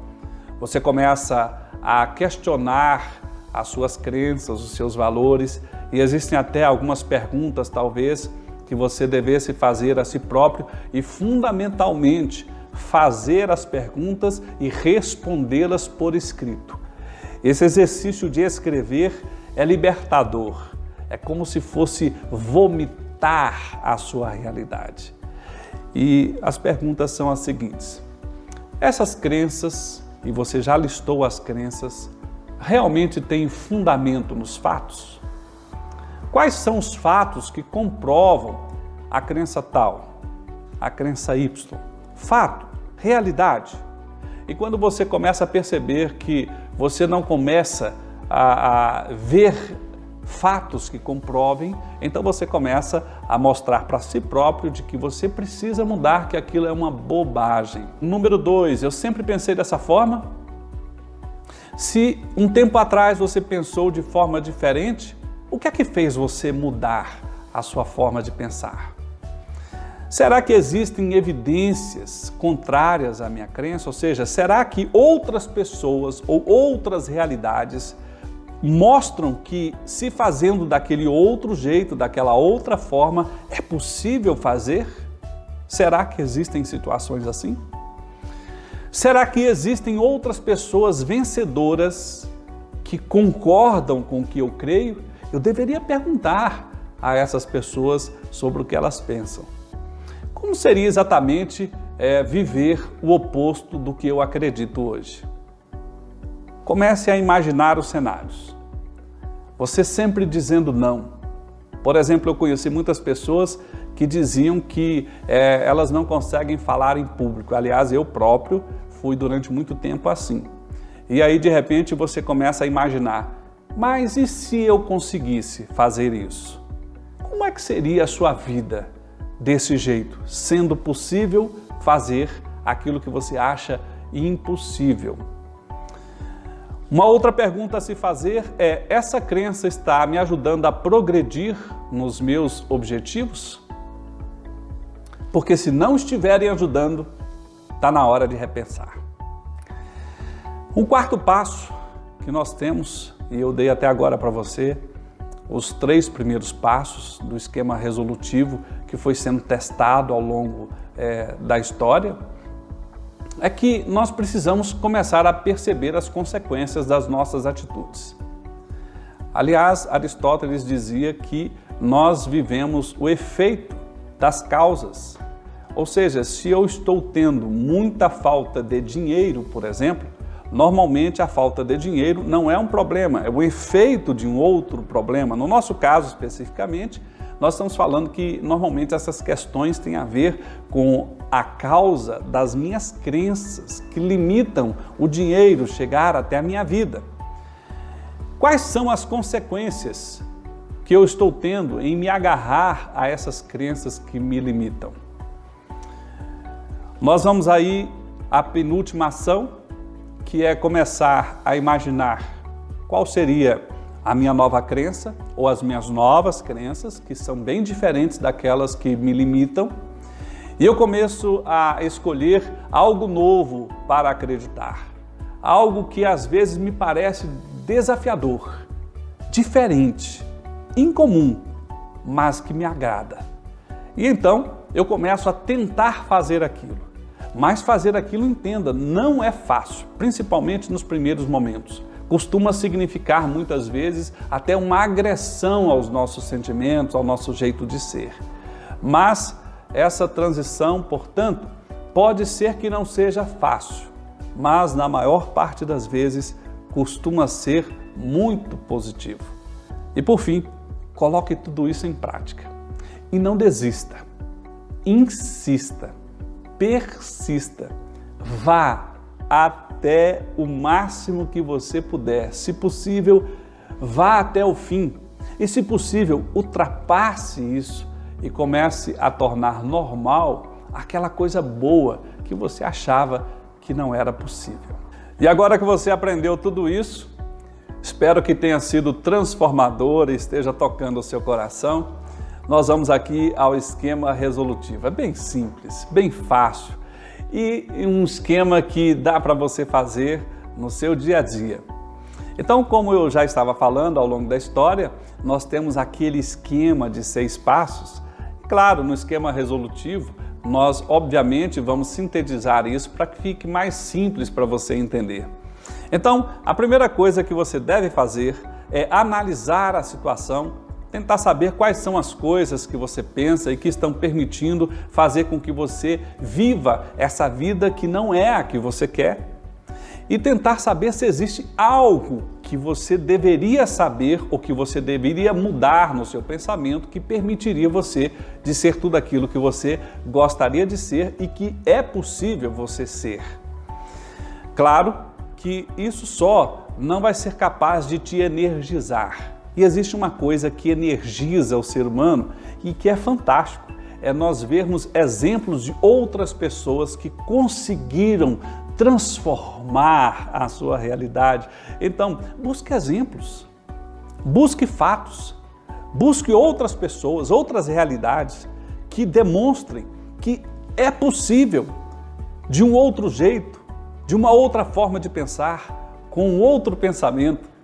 Você começa a questionar as suas crenças, os seus valores. E existem até algumas perguntas, talvez, que você devesse fazer a si próprio e, fundamentalmente, fazer as perguntas e respondê-las por escrito. Esse exercício de escrever é libertador. É como se fosse vomitar a sua realidade. E as perguntas são as seguintes: essas crenças, e você já listou as crenças, realmente têm fundamento nos fatos? Quais são os fatos que comprovam a crença tal, a crença Y? Fato, realidade. E quando você começa a perceber que você não começa a ver fatos que comprovem, então você começa a mostrar para si próprio de que você precisa mudar, que aquilo é uma bobagem. Número 2, eu sempre pensei dessa forma. Se um tempo atrás você pensou de forma diferente, o que é que fez você mudar a sua forma de pensar? Será que existem evidências contrárias à minha crença? Ou seja, será que outras pessoas ou outras realidades mostram que, se fazendo daquele outro jeito, daquela outra forma, é possível fazer? Será que existem situações assim? Será que existem outras pessoas vencedoras que concordam com o que eu creio? Eu deveria perguntar a essas pessoas sobre o que elas pensam. Como seria exatamente viver o oposto do que eu acredito hoje? Comece a imaginar os cenários. Você sempre dizendo não. Por exemplo, eu conheci muitas pessoas que diziam que elas não conseguem falar em público. Aliás, eu próprio fui durante muito tempo assim. E aí, de repente, você começa a imaginar: mas e se eu conseguisse fazer isso? Como é que seria a sua vida desse jeito, sendo possível fazer aquilo que você acha impossível? Uma outra pergunta a se fazer é: essa crença está me ajudando a progredir nos meus objetivos? Porque se não estiverem ajudando, está na hora de repensar. Um quarto passo que nós temos, e eu dei até agora para você os 3 primeiros passos do esquema resolutivo que foi sendo testado ao longo da história, é que nós precisamos começar a perceber as consequências das nossas atitudes. Aliás, Aristóteles dizia que nós vivemos o efeito das causas. Ou seja, se eu estou tendo muita falta de dinheiro, por exemplo, normalmente a falta de dinheiro não é um problema, é o efeito de um outro problema. No nosso caso especificamente, nós estamos falando que normalmente essas questões têm a ver com a causa das minhas crenças que limitam o dinheiro chegar até a minha vida. Quais são as consequências que eu estou tendo em me agarrar a essas crenças que me limitam? Nós vamos aí à penúltima ação, que é começar a imaginar qual seria a minha nova crença ou as minhas novas crenças, que são bem diferentes daquelas que me limitam, e eu começo a escolher algo novo para acreditar, algo que às vezes me parece desafiador, diferente, incomum, mas que me agrada. E então eu começo a tentar fazer aquilo. Mas fazer aquilo, entenda, não é fácil, principalmente nos primeiros momentos. Costuma significar muitas vezes até uma agressão aos nossos sentimentos, ao nosso jeito de ser. Mas essa transição, portanto, pode ser que não seja fácil, mas na maior parte das vezes costuma ser muito positivo. E por fim, coloque tudo isso em prática. E não desista, insista, persista, vá até o máximo que você puder. Se possível, vá até o fim. E se possível, ultrapasse isso e comece a tornar normal aquela coisa boa que você achava que não era possível. E agora que você aprendeu tudo isso, espero que tenha sido transformador e esteja tocando o seu coração. Nós vamos aqui ao esquema resolutivo. É bem simples, bem fácil e um esquema que dá para você fazer no seu dia a dia. Então, como eu já estava falando ao longo da história, nós temos aquele esquema de 6 passos. Claro, no esquema resolutivo, nós obviamente vamos sintetizar isso para que fique mais simples para você entender. Então, a primeira coisa que você deve fazer é analisar a situação, tentar saber quais são as coisas que você pensa e que estão permitindo fazer com que você viva essa vida que não é a que você quer. E tentar saber se existe algo que você deveria saber ou que você deveria mudar no seu pensamento que permitiria você de ser tudo aquilo que você gostaria de ser e que é possível você ser. Claro que isso só não vai ser capaz de te energizar. E existe uma coisa que energiza o ser humano e que é fantástico, é nós vermos exemplos de outras pessoas que conseguiram transformar a sua realidade. Então, busque exemplos, busque fatos, busque outras pessoas, outras realidades que demonstrem que é possível de um outro jeito, de uma outra forma de pensar, com um outro pensamento.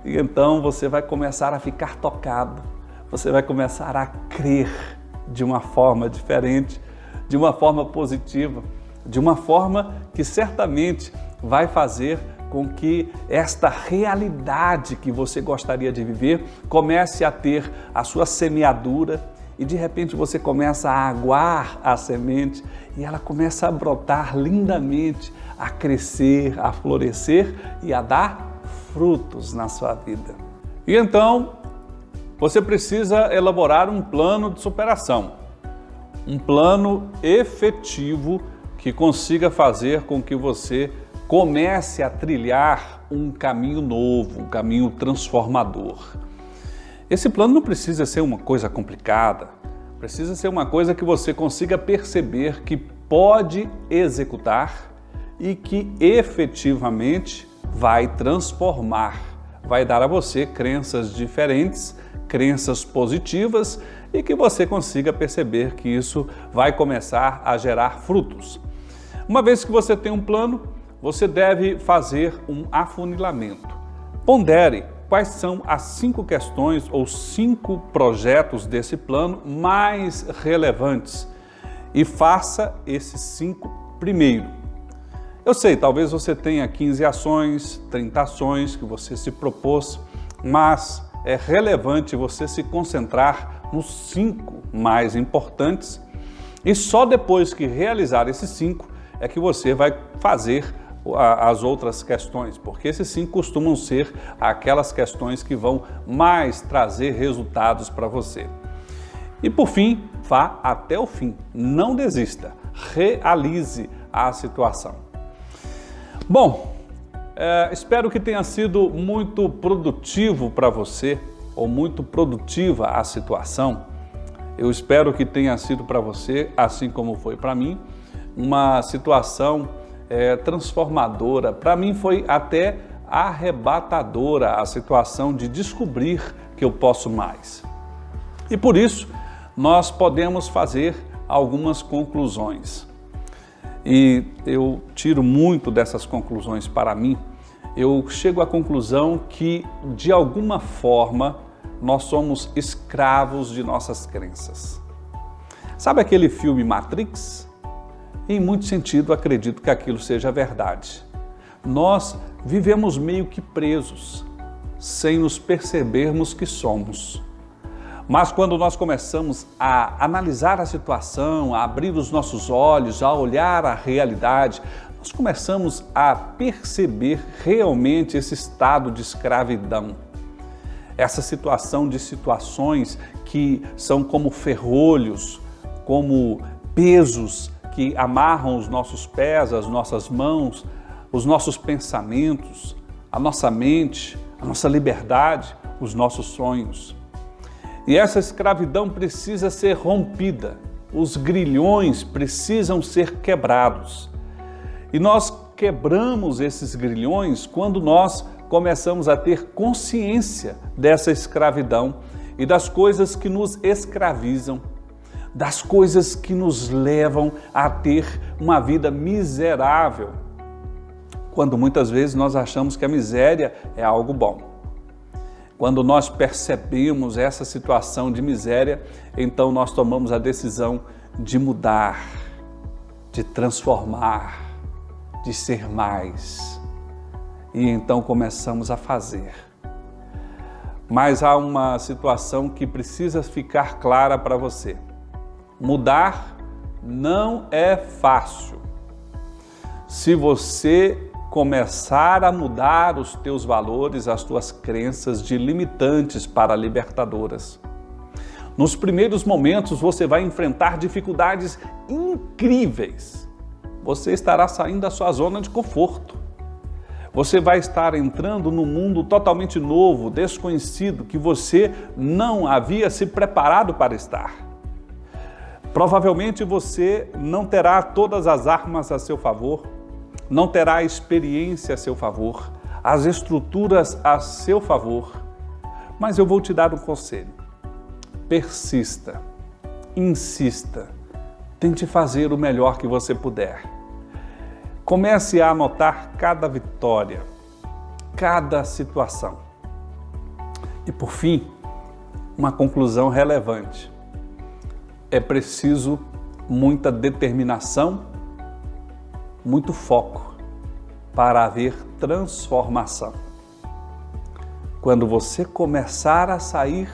E então você vai começar a ficar tocado, você vai começar a crer de uma forma diferente, de uma forma positiva, de uma forma que certamente vai fazer com que esta realidade que você gostaria de viver comece a ter a sua semeadura e de repente você começa a aguar a semente e ela começa a brotar lindamente, a crescer, a florescer e a dar frutos na sua vida. E então, você precisa elaborar um plano de superação, um plano efetivo que consiga fazer com que você comece a trilhar um caminho novo, um caminho transformador. Esse plano não precisa ser uma coisa complicada, precisa ser uma coisa que você consiga perceber que pode executar e que efetivamente vai transformar, vai dar a você crenças diferentes, crenças positivas e que você consiga perceber que isso vai começar a gerar frutos. Uma vez que você tem um plano, você deve fazer um afunilamento. Pondere quais são as 5 questões ou 5 projetos desse plano mais relevantes e faça esses 5 primeiro. Eu sei, talvez você tenha 15 ações, 30 ações que você se propôs, mas é relevante você se concentrar nos 5 mais importantes e só depois que realizar esses 5 é que você vai fazer as outras questões, porque esses 5 costumam ser aquelas questões que vão mais trazer resultados para você. E por fim, vá até o fim, não desista, realize a situação. Bom, espero que tenha sido muito produtivo para você, ou muito produtiva a situação. Eu espero que tenha sido para você, assim como foi para mim, uma situação transformadora. Para mim foi até arrebatadora a situação de descobrir que eu posso mais. E por isso, nós podemos fazer algumas conclusões. E eu tiro muito dessas conclusões para mim. Eu chego à conclusão que, de alguma forma, nós somos escravos de nossas crenças. Sabe aquele filme Matrix? Em muito sentido, acredito que aquilo seja verdade. Nós vivemos meio que presos, sem nos percebermos que somos. Mas quando nós começamos a analisar a situação, a abrir os nossos olhos, a olhar a realidade, nós começamos a perceber realmente esse estado de escravidão. Essa situação de situações que são como ferrolhos, como pesos que amarram os nossos pés, as nossas mãos, os nossos pensamentos, a nossa mente, a nossa liberdade, os nossos sonhos. E essa escravidão precisa ser rompida, os grilhões precisam ser quebrados. E nós quebramos esses grilhões quando nós começamos a ter consciência dessa escravidão e das coisas que nos escravizam, das coisas que nos levam a ter uma vida miserável, quando muitas vezes nós achamos que a miséria é algo bom. Quando nós percebemos essa situação de miséria, então nós tomamos a decisão de mudar, de transformar, de ser mais. E então começamos a fazer. Mas há uma situação que precisa ficar clara para você. Mudar não é fácil. Se você começar a mudar os teus valores, as tuas crenças de limitantes para libertadoras. Nos primeiros momentos você vai enfrentar dificuldades incríveis. Você estará saindo da sua zona de conforto. Você vai estar entrando num mundo totalmente novo, desconhecido, que você não havia se preparado para estar. Provavelmente você não terá todas as armas a seu favor, não terá a experiência a seu favor, as estruturas a seu favor, mas eu vou te dar um conselho. Persista, insista, tente fazer o melhor que você puder. Comece a anotar cada vitória, cada situação. E por fim, uma conclusão relevante. É preciso muita determinação, muito foco para haver transformação. Quando você começar a sair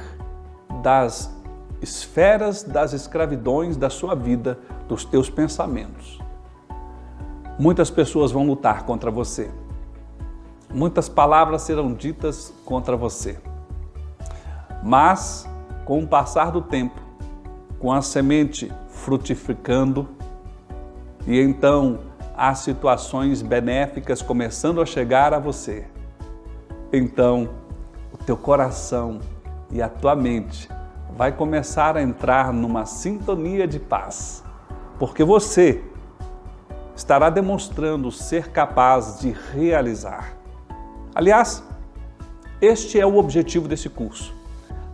das esferas das escravidões da sua vida, dos teus pensamentos, muitas pessoas vão lutar contra você. Muitas palavras serão ditas contra você. Mas, com o passar do tempo, com a semente frutificando, e então as situações benéficas começando a chegar a você, então o teu coração e a tua mente vai começar a entrar numa sintonia de paz, porque você estará demonstrando ser capaz de realizar. Aliás, este é o objetivo desse curso: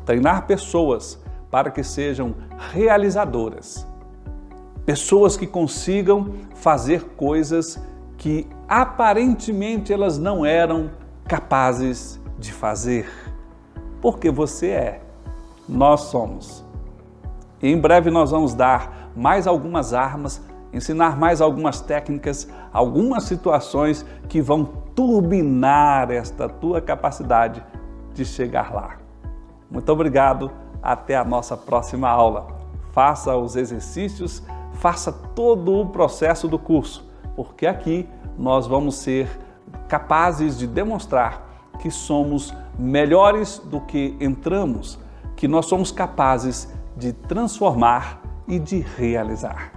treinar pessoas para que sejam realizadoras. Pessoas que consigam fazer coisas que aparentemente elas não eram capazes de fazer. Porque você é, nós somos. E em breve nós vamos dar mais algumas armas, ensinar mais algumas técnicas, algumas situações que vão turbinar esta tua capacidade de chegar lá. Muito obrigado, até a nossa próxima aula. Faça os exercícios, faça todo o processo do curso, porque aqui nós vamos ser capazes de demonstrar que somos melhores do que entramos, que nós somos capazes de transformar e de realizar.